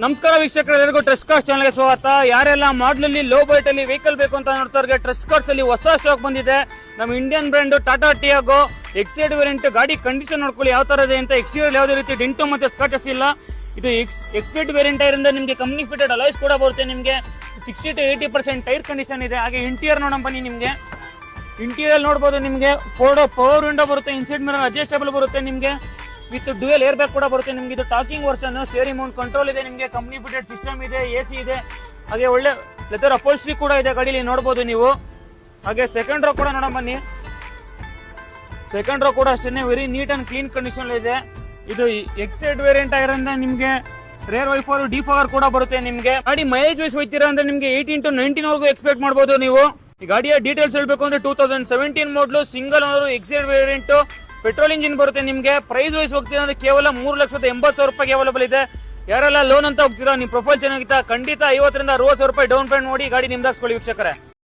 ನಮಸ್ಕಾರ ವೀಕ್ಷಕರು, ಎಲ್ಲರಿಗೂ ಟ್ರಸ್ಟ್ ಕಾರ್ಸ್ ಚಾನಲ್ಗೆ ಸ್ವಾಗತ. ಯಾರೆಲ್ಲ ಮಾಡಲ್ ಲೋ ಬೈಟ್ ಅಲ್ಲಿ ವೆಹಿಕಲ್ ಬೇಕು ಅಂತ ನೋಡ್ತಾರೆ, ಟ್ರಸ್ಟ್ ಕಾರ್ಸ್ ಅಲ್ಲಿ ಹೊಸ ಸ್ಟಾಕ್ ಬಂದಿದೆ. ನಮ್ಮ Indian brand Tata Tiago Exide variant. ಗಾಡಿ ಕಂಡೀಷನ್ ನೋಡ್ಕೊಳ್ಳಿ ಯಾವ ತರ ಇದೆ ಅಂತ. ಎಕ್ಸ್ಟೀರಿಯರ್ ಯಾವುದೇ ರೀತಿ ಡೆಂಟು ಮತ್ತೆ ಸ್ಕ್ರಾಚಸ್ ಇಲ್ಲ. ಇದು ಎಕ್ಸೈಡ್ ವೇರಿಯಂಟ್ ಟೈರಿಂದ ನಿಮಗೆ ಕಂಪ್ನಿ ಫಿಟೆಡ್ ಅಲಾಯ್ಸ್ ಕೂಡ ಬರುತ್ತೆ. ನಿಮಗೆ 60 to 80% ಟೈರ್ ಕಂಡೀಷನ್ ಇದೆ. ಹಾಗೆ ಇಂಟೀರಿಯರ್ ನೋಡೋಣ ಬನ್ನಿ. ನಿಮಗೆ ಇಂಟೀರಿಯರ್ ನೋಡಬಹುದು, ನಿಮಗೆ ಪವರ್ ವಿಂಡೋ ಬರುತ್ತೆ, ಇನ್ಸೈಡ್ ಮಿರರ್ ಅಡ್ಜಸ್ಟಬಲ್ ಬರುತ್ತೆ, ನಿಮಗೆ ವಿತ್ ಡ್ಯೂಯಲ್ ಏರ್ ಬ್ಯಾಗ್ ಕೂಡ ಬರುತ್ತೆ. ನಿಮ್ಗೆ ಇದು talking version, steering Mount control ಇದೆ, ನಿಮಗೆ ಕಂಪ್ನಿ ಫಿಟೆಡ್ ಸಿಸ್ಟಮ್ ಇದೆ, ಎಸಿ ಇದೆ, ಹಾಗೆ ಒಳ್ಳೆ ಲೆದರ್ ಅಪೋಲ್ಸ್ಟ್ರಿ ಕೂಡ ಇದೆ ಗಾಡಿಯಲ್ಲಿ ನೋಡಬಹುದು ನೀವು. ಹಾಗೆ ಸೆಕೆಂಡ್ ರೋ ಕೂಡ ನೋಡೋಣ ಬನ್ನಿ. ಸೆಕೆಂಡ್ ರೋ ಕೂಡ ಅಷ್ಟೇ very neat and clean condition ಇದೆ. ಇದು ಎಕ್ಸೈಡ್ ವೇರಿಯಂಟ್ ಆಗಿರೋದ್ರಿಂದ ನಿಮಗೆ ರೇರ್ ವೈಫರ್ ಡಿಫಾಗರ್ ಕೂಡ ಬರುತ್ತೆ. ನಿಮಗೆ ಗಾಡಿ ಮೈಲೇಜ್ ವೈಸ್ ಹೋಗ್ತೀರಾ ಅಂದ್ರೆ ನಿಮಗೆ 18 to 19 ವರೆಗೂ ಎಕ್ಸ್ಪೆಕ್ಟ್ ಮಾಡಬಹುದು ನೀವು. ಈ ಗಾಡಿಯ ಡೀಟೇಲ್ಸ್ ಹೇಳ್ಬೇಕು ಅಂದ್ರೆ 2017 ಮಾಡಲು, single owner, Exide variant, petrol engine ಬರುತ್ತೆ. ನಿಮಗೆ ಪ್ರೈಸ್ ವೈಸ್ ಹೋಗ್ತೀರಾ ಅಂದ್ರೆ ಕೇವಲ 3,80,000 ರೂಪಾಯಿಗೆ ಅವೈಲೇಬಲ್ ಇದೆ. ಯಾರೆಲ್ಲ ಲೋನ್ ಅಂತ ಹೋಗ್ತೀರಾ, ನಿಮ್ಮ ಪ್ರೊಫೈಲ್ ಚೆನ್ನಾಗಿತ್ತಾ, ಖಂಡಿತ 50 ರಿಂದ 60,000 ರೂಪಾಯಿ ಡೌನ್ ಪೇಮೆಂಟ್ ಮಾಡಿ ಗಾಡಿ ನಿಮ್ದಾಗಿಸ್ಕೊಳ್ಳಿ ವೀಕ್ಷಕರೇ.